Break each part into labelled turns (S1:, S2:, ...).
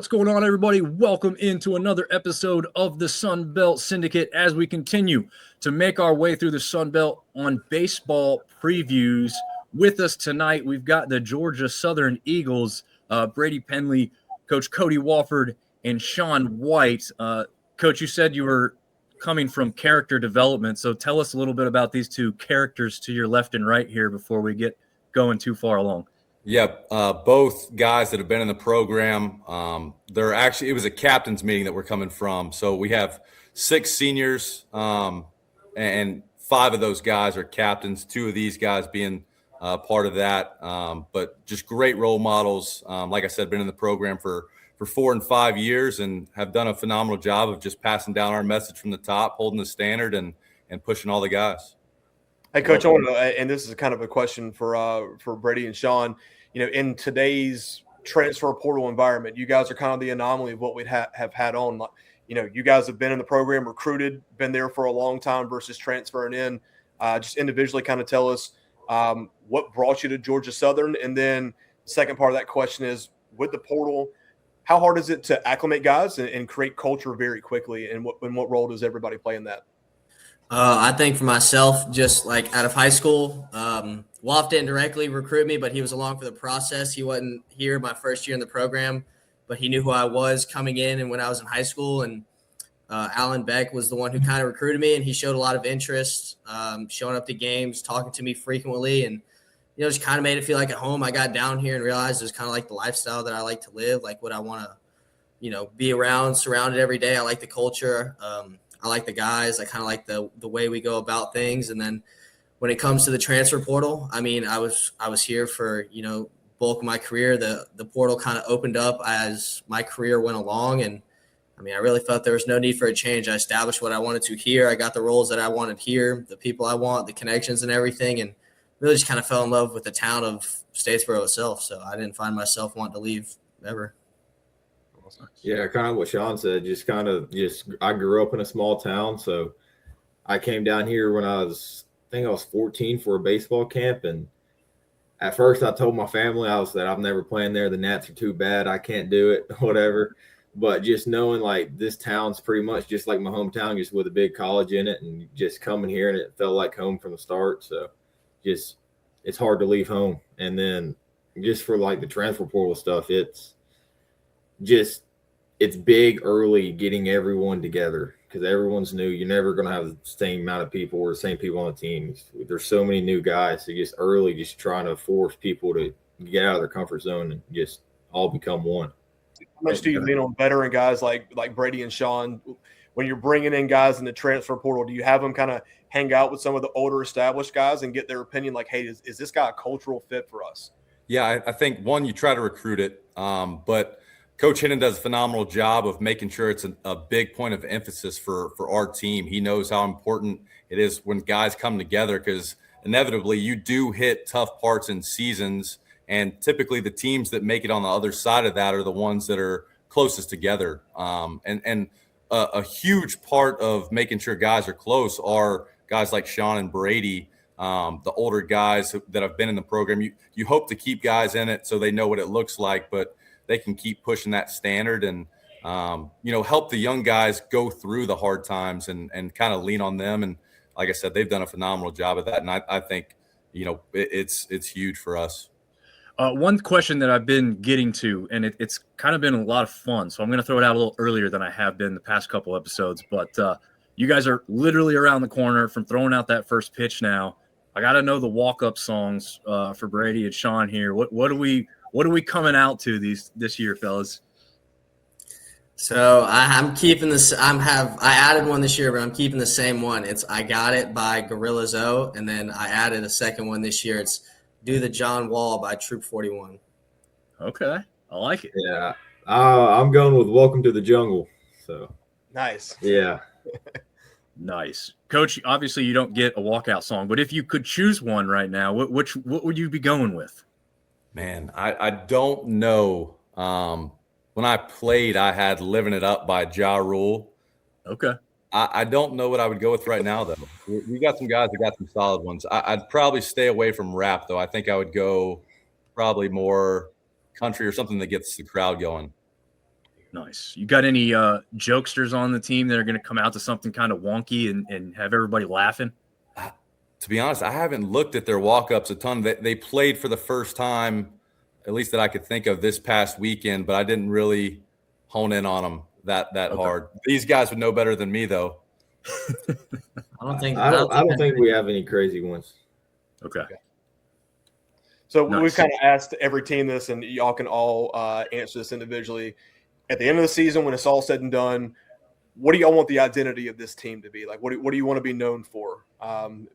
S1: What's going on, everybody? Welcome into another episode of the Sunbelt Syndicate as we continue to make our way through the Sunbelt on baseball previews. With us tonight, we've got the Georgia Southern Eagles, Brady Pendley, Coach Cody Wofford, and Shaun White. Coach, you said you were coming from character development, so tell us a little bit about these two characters to your left and right here before we get going too far along.
S2: Yeah, both guys that have been in the program. It was a captain's meeting that we're coming from. So we have 6 seniors, and 5 of those guys are captains. 2 of these guys being part of that. But just great role models. Like I said, been in the program for 4 and 5 years and have done a phenomenal job of just passing down our message from the top, holding the standard, and pushing all the guys.
S3: Hey, Coach, I want to, and this is kind of a question for Brady and Shaun. You know, in today's transfer portal environment, you guys are kind of the anomaly of what we'd have had on. You know, you guys have been in the program, recruited, been there for a long time versus transferring in. Just individually kind of tell us what brought you to Georgia Southern. And then the second part of that question is, with the portal, how hard is it to acclimate guys and create culture very quickly? And what role does everybody play in that?
S4: I think for myself, just like out of high school, Woff didn't directly recruit me, but he was along for the process. He wasn't here my first year in the program, but he knew who I was coming in and when I was in high school. And Alan Beck was the one who kind of recruited me, and he showed a lot of interest, showing up to games, talking to me frequently, and you know, just kind of made it feel like at home. I got down here and realized it was kind of like the lifestyle that I like to live, like what I want to, you know, be around, surrounded every day. I like the culture. I like the guys. I kind of like the way we go about things. And then when it comes to the transfer portal, I mean, I was here for, you know, bulk of my career. The portal kind of opened up as my career went along. And I mean, I really felt there was no need for a change. I established what I wanted to here. I got the roles that I wanted here, the people I want, the connections and everything. And really just kind of fell in love with the town of Statesboro itself. So I didn't find myself wanting to leave ever.
S5: Yeah, kind of what Shaun said. I grew up in a small town, so I came down here when I was 14 for a baseball camp, and at first I told my family that I'm never playing there. The Nats are too bad. I can't do it, whatever. But just knowing like this town's pretty much just like my hometown, just with a big college in it, and just coming here, and it felt like home from the start. So just it's hard to leave home. And then just for like the transfer portal stuff, it's big early getting everyone together because everyone's new. You're never going to have the same amount of people or the same people on the team. There's so many new guys. So just early, just trying to force people to get out of their comfort zone and just all become one.
S3: How much do you lean on veteran guys like Brady and Shaun when you're bringing in guys in the transfer portal? Do you have them kind of hang out with some of the older established guys and get their opinion like, hey, is this guy a cultural fit for us?
S2: Yeah, I think, one, you try to recruit it, but Coach Hennon does a phenomenal job of making sure it's a big point of emphasis for our team. He knows how important it is when guys come together because inevitably you do hit tough parts in seasons, and typically the teams that make it on the other side of that are the ones that are closest together. And a huge part of making sure guys are close are guys like Shaun and Brady, the older guys that have been in the program. You hope to keep guys in it so they know what it looks like, but they can keep pushing that standard and, help the young guys go through the hard times and kind of lean on them. And like I said, they've done a phenomenal job at that. And I think, it's huge for us.
S1: One question that I've been getting to, and it's kind of been a lot of fun, so I'm going to throw it out a little earlier than I have been the past couple episodes, but you guys are literally around the corner from throwing out that first pitch now. I got to know the walk-up songs for Brady and Shaun here. What are we coming out to this year, fellas?
S4: So I'm keeping this. I added one this year, but I'm keeping the same one. It's "I Got It" by Gorilla Zoe, and then I added a second one this year. It's "Do the John Wall" by Troop 41.
S1: Okay, I like it.
S5: Yeah, I'm going with "Welcome to the Jungle." So
S3: nice.
S5: Yeah,
S1: nice, Coach. Obviously, you don't get a walkout song, but if you could choose one right now, what would you be going with?
S2: Man, I don't know. When I played, I had "Living It Up" by Ja Rule.
S1: Okay.
S2: I don't know what I would go with right now, though. We got some guys that got some solid ones. I'd probably stay away from rap, though. I think I would go probably more country or something that gets the crowd going.
S1: Nice. You got any jokesters on the team that are going to come out to something kind of wonky and have everybody laughing?
S2: To be honest, I haven't looked at their walk-ups a ton. They played for the first time, at least that I could think of, this past weekend, but I didn't really hone in on them that hard. These guys would know better than me, though.
S5: I don't think we have any crazy ones.
S1: Okay.
S3: So
S1: Nice.
S3: we've kind of asked every team this, and y'all can all answer this individually. At the end of the season, when it's all said and done, what do y'all want the identity of this team to be? Like, what do you want to be known for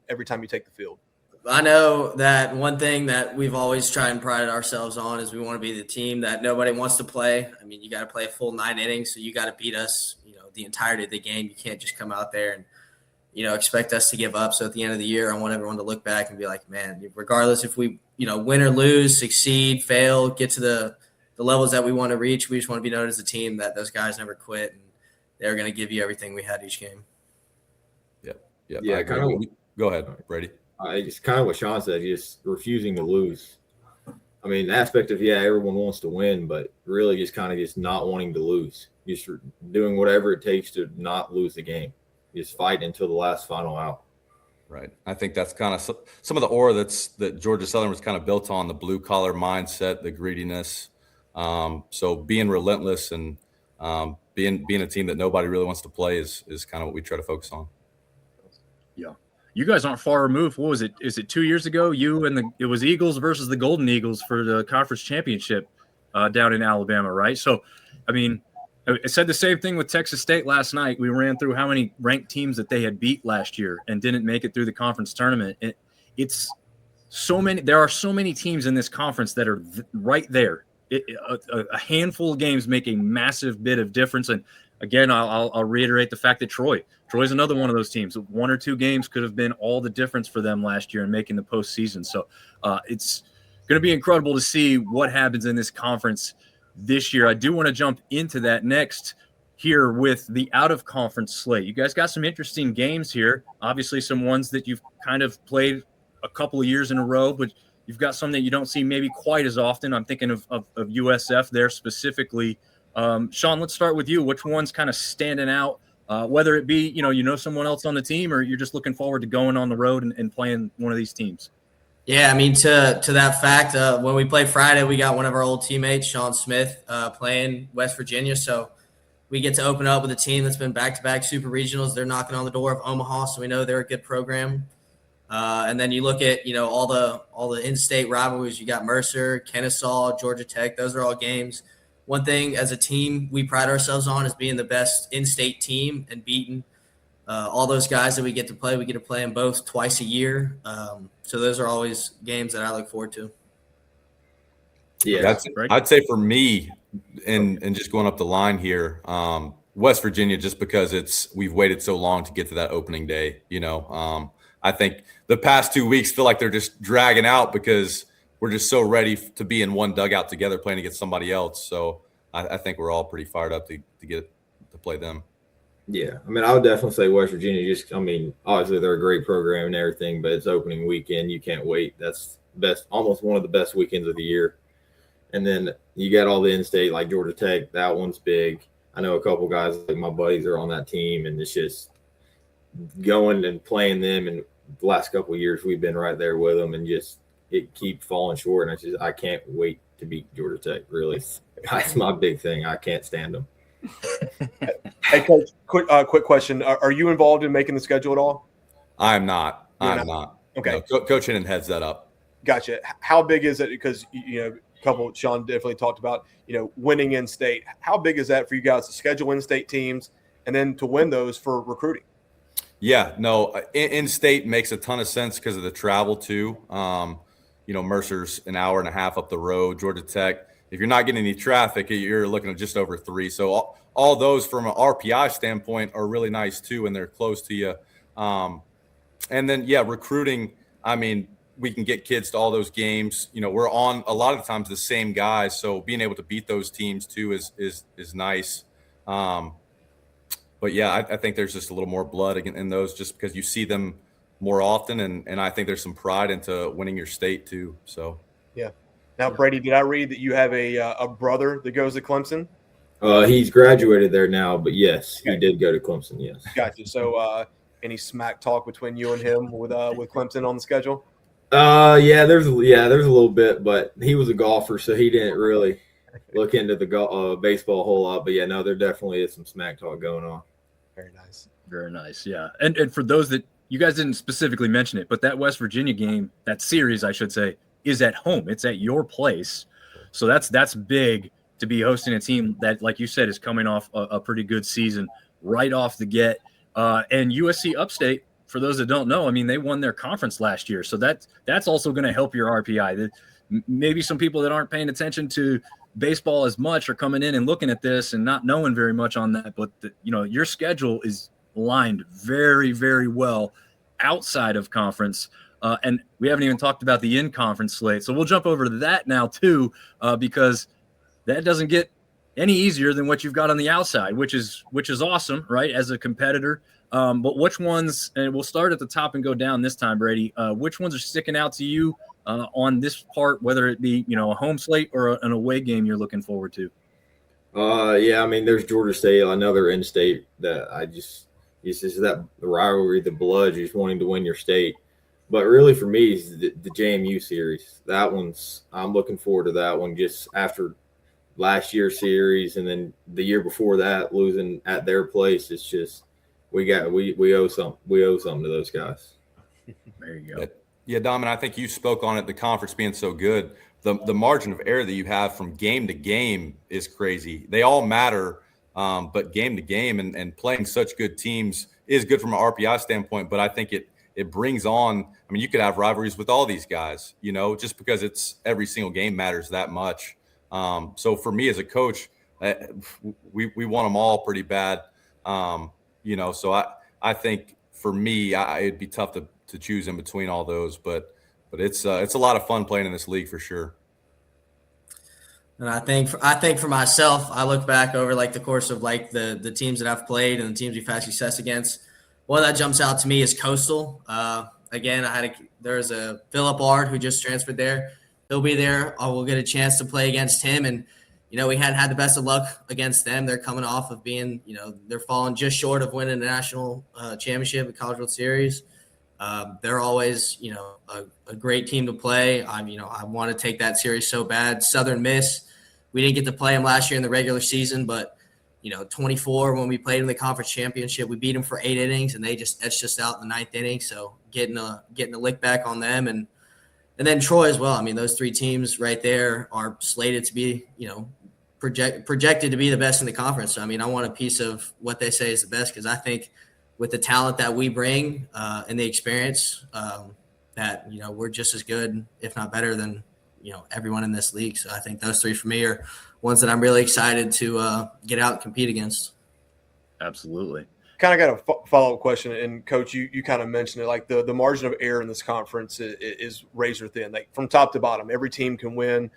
S3: every time you take the field?
S4: I know that one thing that we've always tried and prided ourselves on is we want to be the team that nobody wants to play. I mean, you got to play a full 9 innings, so you got to beat us, the entirety of the game. You can't just come out there and, expect us to give up. So at the end of the year, I want everyone to look back and be like, man, regardless if we, win or lose, succeed, fail, get to the levels that we want to reach, we just want to be known as a team that those guys never quit and they're going to give you everything we had each game.
S2: Yeah. Go ahead, Brady.
S5: It's kind of what Shaun said, just refusing to lose. I mean, the aspect of, everyone wants to win, but really just kind of just not wanting to lose. Just doing whatever it takes to not lose the game. Just fight until the last final out.
S2: Right. I think that's kind of some of the aura that Georgia Southern was kind of built on, the blue-collar mindset, the greediness. So being relentless and being a team that nobody really wants to play is kind of what we try to focus on.
S1: Yeah. You guys aren't far removed. What was it? Is it 2 years ago? It was Eagles versus the Golden Eagles for the conference championship down in Alabama, right? So, I mean, I said the same thing with Texas State last night. We ran through how many ranked teams that they had beat last year and didn't make it through the conference tournament. It's so many. There are so many teams in this conference that are right there. A handful of games make a massive bit of difference. And again, I'll reiterate the fact that Troy's another one of those teams. 1 or 2 games could have been all the difference for them last year in making the postseason. So it's going to be incredible to see what happens in this conference this year. I do want to jump into that next here with the out-of-conference slate. You guys got some interesting games here. Obviously, some ones that you've kind of played a couple of years in a row, but you've got some that you don't see maybe quite as often. I'm thinking of USF there specifically. Shaun, let's start with you. Which one's kind of standing out, whether it be, someone else on the team or you're just looking forward to going on the road and playing one of these teams?
S4: Yeah, I mean, to that fact, when we played Friday, we got one of our old teammates, Sean Smith, playing West Virginia. So we get to open up with a team that's been back-to-back super regionals. They're knocking on the door of Omaha, so we know they're a good program. And then you look at, all the in-state rivalries. You got Mercer, Kennesaw, Georgia Tech. Those are all games. One thing as a team we pride ourselves on is being the best in-state team and beating all those guys that we get to play. We get to play them both twice a year. So those are always games that I look forward to.
S2: Yeah, I'd say for me, and just going up the line here, West Virginia, just because we've waited so long to get to that opening day. I think the past 2 weeks feel like they're just dragging out because we're just so ready to be in one dugout together playing against somebody else. So I think we're all pretty fired up to get to play them.
S5: Yeah, I mean, I would definitely say West Virginia. Obviously they're a great program and everything, but it's opening weekend. You can't wait. That's almost one of the best weekends of the year. And then you got all the in-state like Georgia Tech. That one's big. I know a couple guys like my buddies are on that team, and it's just going and playing them. And the last couple of years we've been right there with them, and just it keeps falling short. And I can't wait to beat Georgia Tech. Really, that's my big thing. I can't stand them.
S3: Hey, Coach, quick question. Are you involved in making the schedule at all?
S2: I'm not. I'm not.
S3: Okay.
S2: No, Coach Hinnon heads that up.
S3: Gotcha. How big is it? Because, a couple, Shaun definitely talked about, winning in state. How big is that for you guys to schedule in-state teams and then to win those for recruiting?
S2: Yeah, no, in-state makes a ton of sense because of the travel too. Mercer's an hour and a half up the road. Georgia Tech, if you're not getting any traffic, you're looking at just over 3. So all those from an RPI standpoint are really nice too, and they're close to you. And then, recruiting, I mean, we can get kids to all those games. We're on a lot of the times the same guys, so being able to beat those teams too is nice. But yeah, I think there's just a little more blood in those just because you see them more often, and I think there's some pride into winning your state too. So
S3: yeah. Now, Brady, did I read that you have a brother that goes to Clemson?
S5: He's graduated there now, but yes, he did go to Clemson. Yes.
S3: Gotcha. So, any smack talk between you and him with Clemson on the schedule?
S5: There's a little bit, but he was a golfer, so he didn't really look into the baseball a whole lot. But yeah, no, there definitely is some smack talk going on.
S3: Very nice.
S1: Very nice. Yeah. And for those that you guys didn't specifically mention it, but that West Virginia game, that series, I should say, is at home. It's at your place. So that's big to be hosting a team that, like you said, is coming off a pretty good season right off the get. And USC Upstate, for those that don't know, I mean, they won their conference last year. So that's also going to help your RPI. Maybe some people that aren't paying attention to baseball as much are coming in and looking at this and not knowing very much on that. But, your schedule is lined very, very well outside of conference. And we haven't even talked about the in-conference slate. So we'll jump over to that now too, because that doesn't get any easier than what you've got on the outside, which is awesome, right? As a competitor. But which ones, and we'll start at the top and go down this time, Brady, which ones are sticking out to you on this part, whether it be, a home slate or an away game you're looking forward to?
S5: I mean, there's Georgia State, another in-state that it's just that rivalry, the blood, just wanting to win your state. But really for me is the JMU series. That one's, I'm looking forward to that one just after last year's series and then the year before that losing at their place. It's just we owe something to those guys.
S1: There you go.
S2: Yeah, Dom, and I think you spoke on it, the conference being so good. The margin of error that you have from game to game is crazy. They all matter, but game to game and playing such good teams is good from an RPI standpoint. But I think it brings on, I mean, you could have rivalries with all these guys, just because it's every single game matters that much. So for me as a coach, we want them all pretty bad. So I think for me, it'd be tough to choose in between all those, but it's a lot of fun playing in this league for sure.
S4: And I think for myself, I look back over like the course of like the teams that I've played and the teams we've had success against. One that jumps out to me is Coastal. Again, there's a Philip Ard who just transferred there. He'll be there. I will get a chance to play against him. And, we hadn't had the best of luck against them. They're coming off of being, they're falling just short of winning the national championship, the College World Series. They're always, a great team to play. I want to take that series so bad. Southern Miss, we didn't get to play them last year in the regular season, but 24 when we played in the conference championship, we beat them for 8 innings and they just etched us out in the 9th inning. So getting a lick back on them and then Troy as well. I mean, those 3 teams right there are slated to be, projected to be the best in the conference. So, I mean, I want a piece of what they say is the best because I think with the talent that we bring and the experience that, we're just as good, if not better than, everyone in this league. So I think those 3 for me are ones that I'm really excited to get out and compete against.
S1: Absolutely.
S3: Kind of got a follow-up question, and Coach, you kind of mentioned it, like the margin of error in this conference is razor thin. Like from top to bottom, every team can win.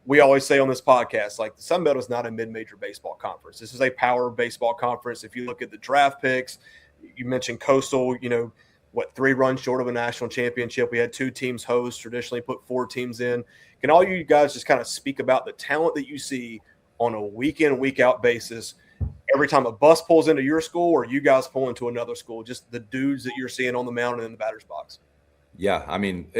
S3: We always say on this podcast, like the Sun Belt is not a mid-major baseball conference. This is a power baseball conference. If you look at the draft picks, you mentioned Coastal, 3 runs short of a national championship. We had 2 teams host, traditionally put 4 teams in. Can all you guys just kind of speak about the talent that you see on a week-in, week-out basis every time a bus pulls into your school or you guys pull into another school, just the dudes that you're seeing on the mound and in the batter's box?
S2: Yeah, I mean,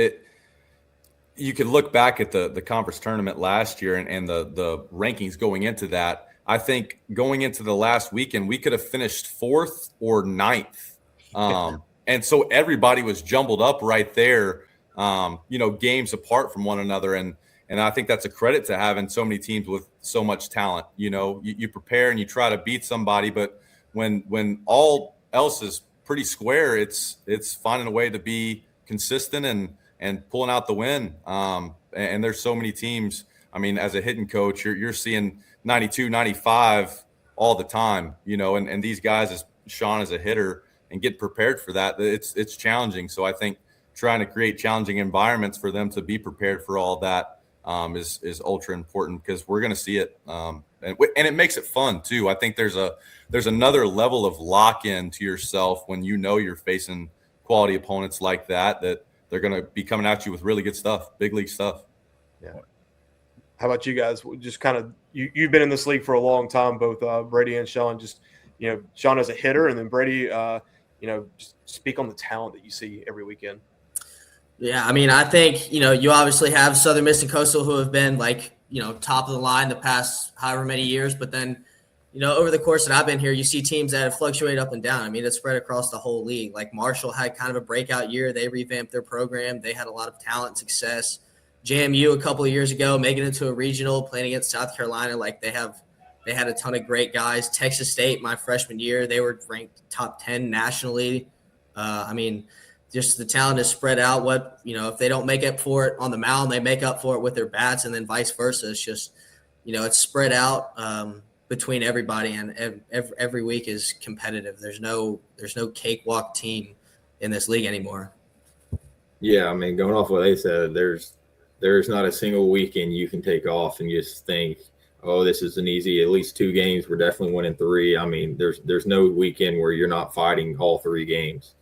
S2: you could look back at the conference tournament last year and the rankings going into that. I think going into the last weekend, we could have finished 4th or 9th. And so everybody was jumbled up right there, games apart from one another. And I think that's a credit to having so many teams with so much talent. You prepare and you try to beat somebody, but when all else is pretty square, it's finding a way to be consistent and pulling out the win. And there's so many teams. I mean, as a hitting coach, you're seeing 92, 95 all the time, and these guys, as Shaun as a hitter, and get prepared for that. It's challenging. So I think trying to create challenging environments for them to be prepared for all that is ultra important because we're going to see it. And it makes it fun too. I think there's another level of lock-in to yourself when you're facing quality opponents like that they're going to be coming at you with really good stuff, big league stuff.
S3: Yeah. How about you guys? Just kind of you've been in this league for a long time, both Brady and Shaun. Just Shaun as a hitter, and then Brady, just speak on the talent that you see every weekend.
S4: Yeah, I mean, I think you obviously have Southern Miss and Coastal who have been top of the line the past however many years, but then over the course that I've been here, you see teams that have fluctuated up and down. I mean, it's spread across the whole league. Like Marshall had kind of a breakout year. They revamped their program. They had a lot of talent, success. JMU a couple of years ago, making it to a regional, playing against South Carolina. Like they had a ton of great guys. Texas State, my freshman year, they were ranked top 10 nationally. I mean, just the talent is spread out. If they don't make up for it on the mound, they make up for it with their bats, and then vice versa. It's just, it's spread out between everybody, and every week is competitive. There's no cakewalk team in this league anymore.
S5: Yeah, I mean, going off what they said, there's not a single weekend you can take off and just think, oh, this is an easy, at least 2 games. We're definitely winning 3. I mean, there's no weekend where you're not fighting all 3 games.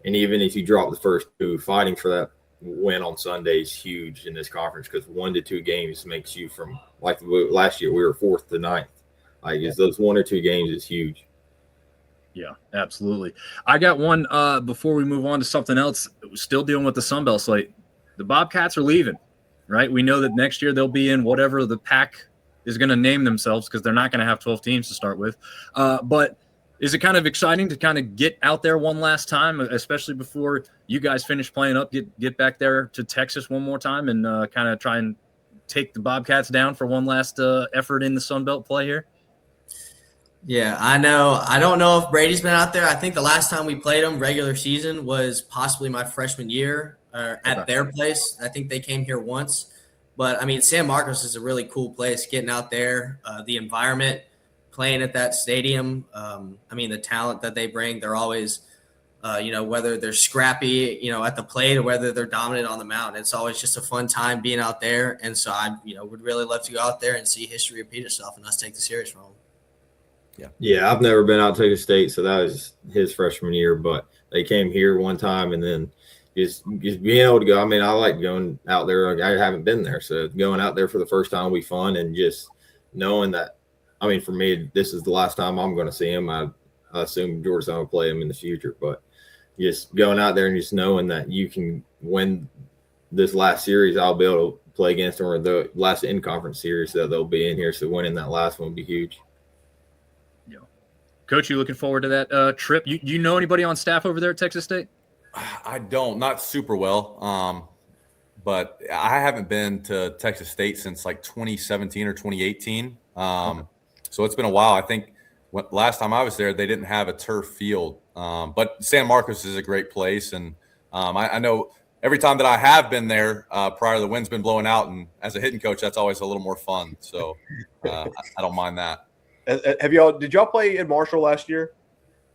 S5: And even if you drop the first 2, fighting for that win on Sunday is huge in this conference, because 1 to 2 games makes you from, like last year, we were 4th to 9th. Like those 1 or 2 games is huge.
S1: Yeah, absolutely. I got one before we move on to something else. Still dealing with the Sunbelt slate. The Bobcats are leaving, right? We know that next year they'll be in whatever the pack is going to name themselves, because they're not going to have 12 teams to start with. But is it kind of exciting to kind of get out there one last time, especially before you guys finish playing up, get back there to Texas one more time and kind of try and take the Bobcats down for one last effort in the Sunbelt play here?
S4: Yeah, I know. I don't know if Brady's been out there. I think the last time we played them regular season was possibly my freshman year at their place. I think they came here once. But, I mean, San Marcos is a really cool place, getting out there, the environment, playing at that stadium. I mean, the talent that they bring, they're always, whether they're scrappy, at the plate, or whether they're dominant on the mound. It's always just a fun time being out there. And so I, would really love to go out there and see history repeat itself and us take the series from them.
S5: Yeah, I've never been out to Texas State, so that was his freshman year. But they came here one time, and then just being able to go. I mean, I like going out there. I haven't been there, so going out there for the first time will be fun. And just knowing that, I mean, for me, this is the last time I'm going to see him. I assume Georgetown will play him in the future, but just going out there and just knowing that you can win this last series, I'll be able to play against them, or the last in-conference series that they'll be in here. So winning that last one will be huge.
S1: Coach, you looking forward to that trip? You know anybody on staff over there at Texas State?
S2: I don't, not super well. But I haven't been to Texas State since like 2017 or 2018. So it's been a while. I think last time I was there, they didn't have a turf field. But San Marcos is a great place. And I know every time that I have been there prior, the wind's been blowing out. And as a hitting coach, that's always a little more fun. So I don't mind that.
S3: Did y'all play in Marshall last year?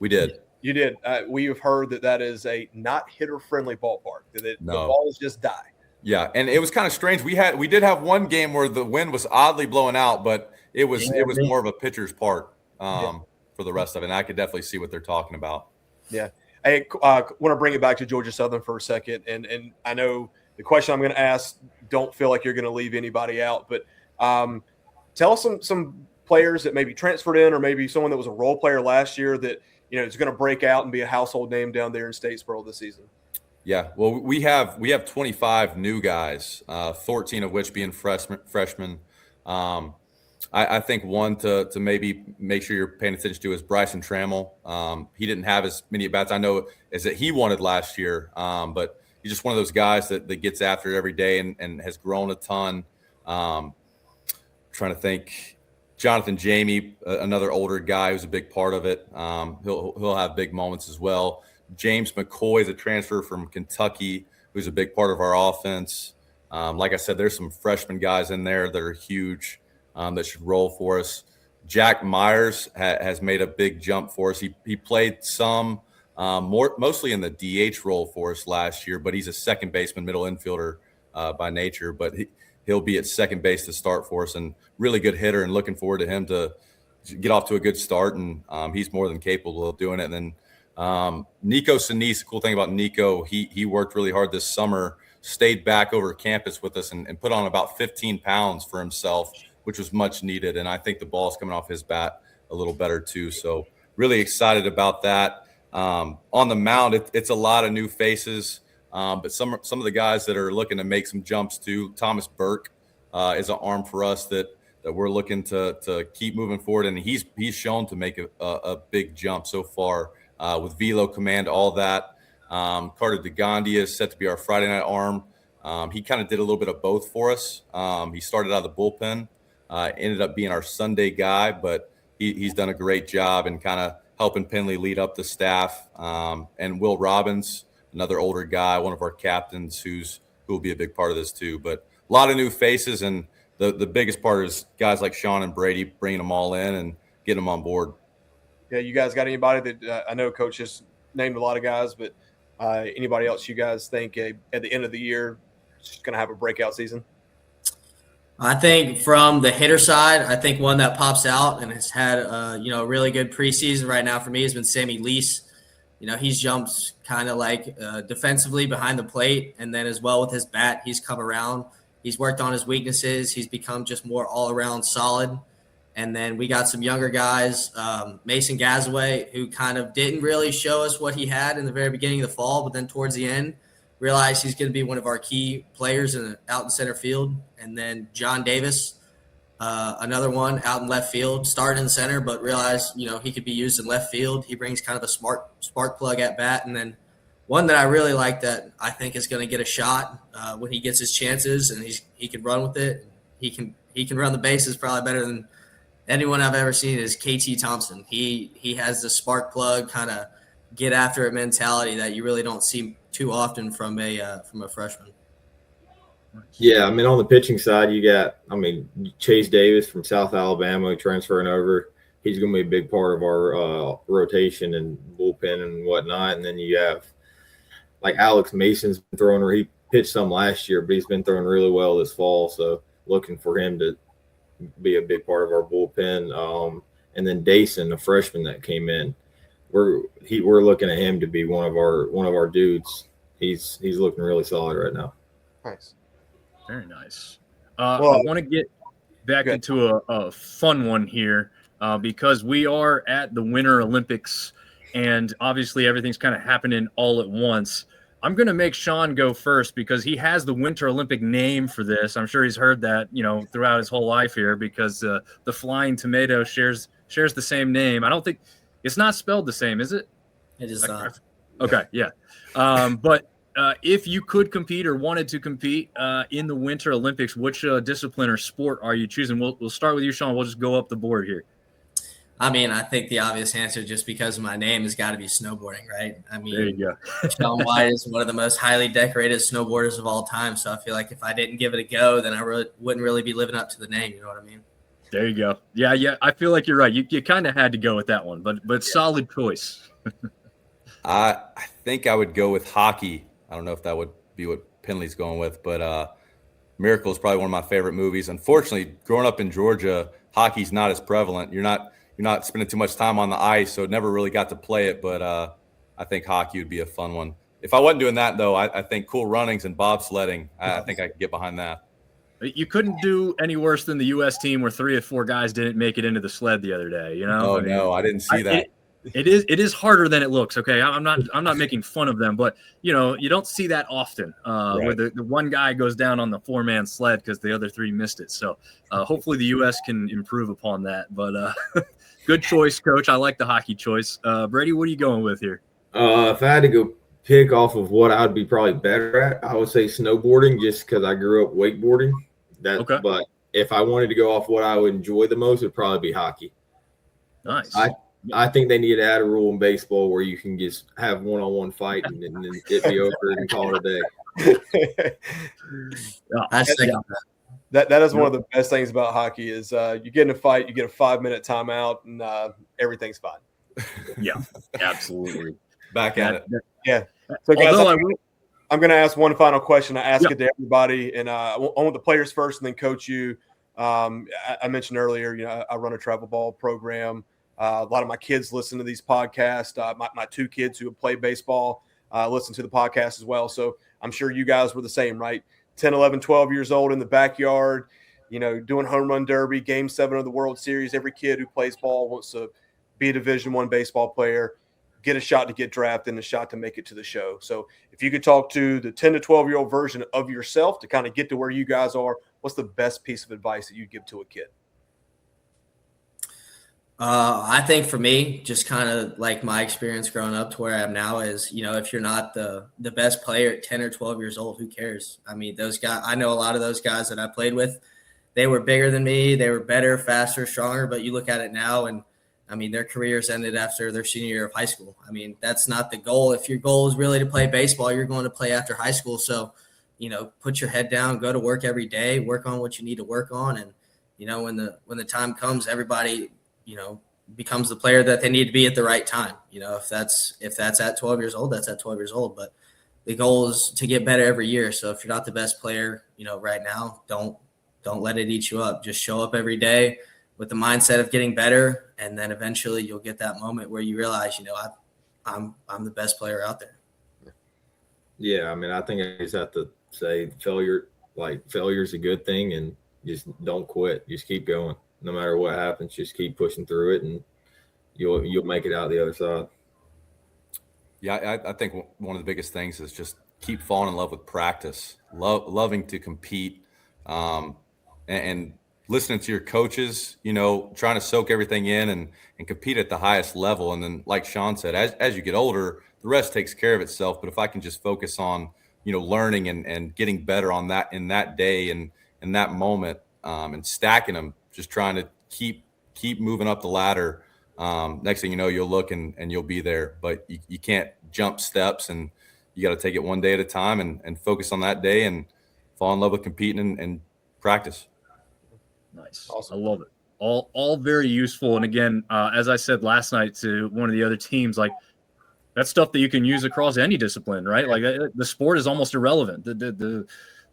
S2: We did.
S3: You did. We have heard that is a not hitter-friendly ballpark. The balls just die.
S2: Yeah, and it was kind of strange. We did have one game where the wind was oddly blowing out, but it was more of a pitcher's part for the rest of it. And I could definitely see what they're talking about.
S3: Yeah. I want to bring it back to Georgia Southern for a second, and I know the question I'm going to ask, don't feel like you're going to leave anybody out, but tell us some players that maybe transferred in, or maybe someone that was a role player last year that is going to break out and be a household name down there in Statesboro this season.
S2: Yeah, well, we have 25 new guys, 14 of which being freshmen. I think one to maybe make sure you're paying attention to is Bryson Trammell. He didn't have as many at-bats, I know, as that he wanted last year, but he's just one of those guys that gets after it every day and has grown a ton. Trying to think. Jonathan Jamie, another older guy who's a big part of it. He'll have big moments as well. James McCoy is a transfer from Kentucky, who's a big part of our offense. Like I said, there's some freshman guys in there that are huge that should roll for us. Jack Myers has made a big jump for us. He played some mostly in the DH role for us last year, but he's a second baseman, middle infielder by nature. But he'll be at second base to start for us, and really good hitter, and looking forward to him to get off to a good start. And he's more than capable of doing it. And then Nico Sinise, the cool thing about Nico, he worked really hard this summer stayed back over campus with us and put on about 15 pounds for himself, which was much needed. And I think the ball's coming off his bat a little better too. So really excited about that. On the mound, it's a lot of new faces, but some of the guys that are looking to make some jumps too. Thomas Burke is an arm for us that we're looking to keep moving forward, and he's shown to make a big jump so far with velo, command, all that. Carter DeGandhi is set to be our Friday night arm. He kind of did a little bit of both for us. He started out of the bullpen, ended up being our Sunday guy, but he's done a great job in kind of helping Pendley lead up the staff. And Will Robbins, another older guy, one of our captains who will be a big part of this too. But a lot of new faces, and the biggest part is guys like Shaun and Brady, bringing them all in and getting them on board.
S3: Yeah, you guys got anybody that I know Coach just named a lot of guys, but anybody else you guys think at the end of the year is going to have a breakout season?
S4: I think from the hitter side, I think one that pops out and has had a really good preseason right now for me has been Sammy Lease. He's jumped kind of like defensively behind the plate, and then as well with his bat, he's come around. He's worked on his weaknesses. He's become just more all-around solid. And then we got some younger guys, Mason Gazaway, who kind of didn't really show us what he had in the very beginning of the fall, but then towards the end realized he's going to be one of our key players out in center field. And then John Davis, another one out in left field, started in center, but realized, he could be used in left field. He brings kind of a spark plug at bat. And then one that I really like that I think is going to get a shot when he gets his chances, and he can run with it. He can run the bases probably better than anyone I've ever seen is KT Thompson. He has the spark plug kind of get after it mentality that you really don't see too often from a freshman.
S5: Yeah, on the pitching side, you got Chase Davis from South Alabama transferring over. He's going to be a big part of our rotation and bullpen and whatnot. And then you have like Alex Mason's been throwing, where he pitched some last year, but he's been throwing really well this fall. So looking for him to be a big part of our bullpen. And then Dayson, a freshman that came in, we're looking at him to be one of our dudes. He's looking really solid right now.
S3: Nice.
S1: Very nice. I want to get back into a fun one here because we are at the Winter Olympics, and obviously everything's kind of happening all at once. I'm going to make Shaun go first because he has the Winter Olympic name for this. I'm sure he's heard that, throughout his whole life here, because the Flying Tomato shares the same name. I don't think it's not spelled the same, is it?
S4: It is not.
S1: Okay, yeah. But if you could compete or wanted to compete in the Winter Olympics, which discipline or sport are you choosing? We'll start with you, Shaun. We'll just go up the board here.
S4: I think the obvious answer, just because of my name, has got to be snowboarding, right?
S1: There you go.
S4: Shaun White is one of the most highly decorated snowboarders of all time. So I feel like if I didn't give it a go, then I wouldn't really be living up to the name. You know what I mean?
S1: There you go. Yeah. I feel like you're right. You kind of had to go with that one, but solid choice.
S2: I think I would go with hockey. I don't know if that would be what Pendley's going with, but Miracle is probably one of my favorite movies. Unfortunately, growing up in Georgia, hockey's not as prevalent. You're not spending too much time on the ice, so never really got to play it. But I think hockey would be a fun one. If I wasn't doing that, though, I think Cool Runnings and bobsledding, I think I could get behind that.
S1: You couldn't do any worse than the U.S. team where 3 or 4 guys didn't make it into the sled the other day.
S2: Oh, no, I didn't see that.
S1: It is harder than it looks. Okay, I'm not making fun of them, but you don't see that often
S2: Right.
S1: where the one guy goes down on the 4-man sled because the other 3 missed it. So hopefully the U.S. can improve upon that. But good choice, Coach. I like the hockey choice. Brady, what are you going with here?
S5: If I had to go pick off of what I'd be probably better at, I would say snowboarding, just because I grew up wakeboarding.
S1: Okay.
S5: But if I wanted to go off what I would enjoy the most, it'd probably be hockey.
S1: Nice.
S5: I think they need to add a rule in baseball where you can just have one-on-one fight and then it be over and call it a day.
S3: That is one of the best things about hockey is you get in a fight, you get a 5-minute timeout, and everything's fine.
S1: Yeah, absolutely.
S2: Back at it.
S3: Yeah. So guys, I'm going to ask one final question. I ask it to everybody, and I want the players first, and then Coach you. I mentioned earlier, I run a travel ball program. A lot of my kids listen to these podcasts. My 2 kids who have played baseball listen to the podcast as well. So I'm sure you guys were the same, right? 10, 11, 12 years old in the backyard, doing home run derby, game 7 of the World Series. Every kid who plays ball wants to be a Division I baseball player, get a shot to get drafted and a shot to make it to the show. So if you could talk to the 10 to 12-year-old version of yourself to kind of get to where you guys are, what's the best piece of advice that you'd give to a kid?
S4: I think for me, just kind of like my experience growing up to where I am now is, if you're not the best player at 10 or 12 years old, who cares? I mean, those guys, I know a lot of those guys that I played with, they were bigger than me. They were better, faster, stronger. But you look at it now and, I mean, their careers ended after their senior year of high school. I mean, that's not the goal. If your goal is really to play baseball, you're going to play after high school. So, put your head down, go to work every day, work on what you need to work on. And, when the time comes, everybody – becomes the player that they need to be at the right time. If that's at 12 years old, that's at 12 years old. But the goal is to get better every year. So if you're not the best player, right now, don't let it eat you up. Just show up every day with the mindset of getting better, and then eventually you'll get that moment where you realize, I'm the best player out there.
S5: Yeah, I mean, I think I just have to say failure is a good thing, and just don't quit. Just keep going. No matter what happens, just keep pushing through it, and you'll make it out the other side.
S2: Yeah, I think one of the biggest things is just keep falling in love with practice, loving to compete, and listening to your coaches. Trying to soak everything in and compete at the highest level. And then, like Shaun said, as you get older, the rest takes care of itself. But if I can just focus on learning and getting better on that in that day and in that moment, and stacking them. Just trying to keep moving up the ladder. Next thing you know, you'll look and you'll be there. But you can't jump steps, and you got to take it one day at a time and focus on that day and fall in love with competing and practice.
S1: Nice. Awesome. I love it. All very useful. And again, as I said last night to one of the other teams, like that's stuff that you can use across any discipline, right? Like the sport is almost irrelevant. The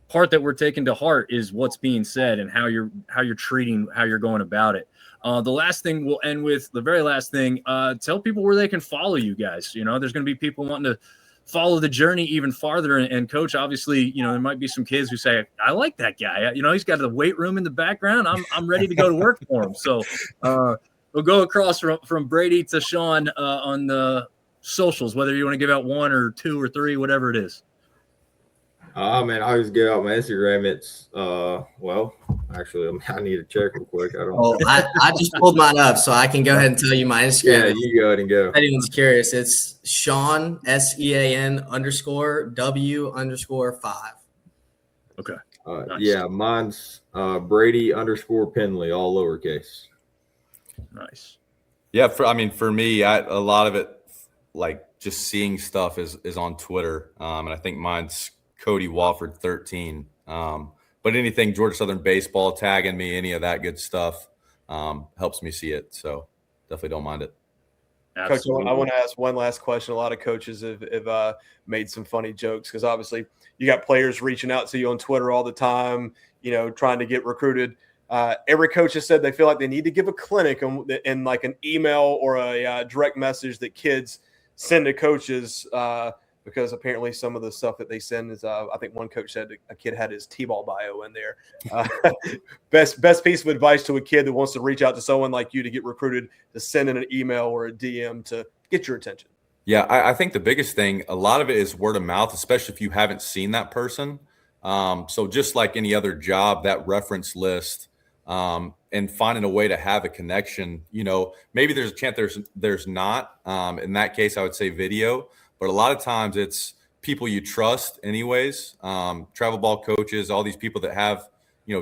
S1: part that we're taking to heart is what's being said and how you're treating, how you're going about it. The last thing we'll end with, the very last thing, tell people where they can follow you guys. There's going to be people wanting to follow the journey even farther. And Coach, obviously, there might be some kids who say, I like that guy. He's got the weight room in the background. I'm ready to go to work for him. So we'll go across from Brady to Shaun on the socials, whether you want to give out 1 or 2 or 3, whatever it is.
S5: Man, I just give out my Instagram. It's actually, I need to check real quick.
S4: I just pulled mine up, so I can go ahead and tell you my Instagram.
S5: Yeah, you go ahead and go.
S4: If anyone's curious, it's Shaun SEAN_W_5.
S1: Okay.
S5: Nice. Yeah, mine's Brady _Pendley, all lowercase.
S1: Nice.
S2: Yeah, for me, a lot of it, like just seeing stuff is on Twitter, and I think mine's Cody Wofford 13. But anything Georgia Southern baseball, tagging me, any of that good stuff helps me see it. So definitely don't mind it.
S3: Absolutely. Coach, I want to ask one last question. A lot of coaches have made some funny jokes because obviously you got players reaching out to you on Twitter all the time, trying to get recruited. Every coach has said they feel like they need to give a clinic and like an email or a direct message that kids send to coaches because apparently some of the stuff that they send is, I think one coach said a kid had his T-ball bio in there. Best piece of advice to a kid that wants to reach out to someone like you to get recruited, to send in an email or a DM to get your attention.
S2: Yeah, I think the biggest thing, a lot of it is word of mouth, especially if you haven't seen that person. So just like any other job, that reference list and finding a way to have a connection, maybe there's a chance there's not. In that case, I would say video. But a lot of times it's people you trust anyways, travel ball coaches, all these people that have,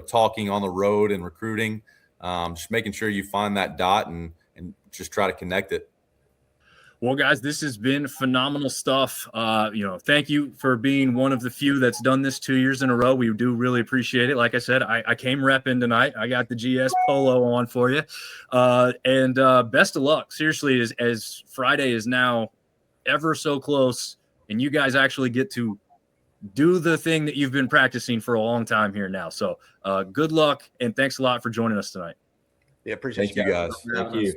S2: talking on the road and recruiting, just making sure you find that dot and just try to connect it.
S1: Well, guys, this has been phenomenal stuff. Thank you for being one of the few that's done this 2 years in a row. We do really appreciate it. Like I said, I came repping tonight. I got the GS polo on for you. And best of luck. Seriously, as Friday is now ever so close, and you guys actually get to do the thing that you've been practicing for a long time here now. So good luck, and thanks a lot for joining us tonight.
S3: Yeah, appreciate
S2: Thank you guys.
S5: Thank you.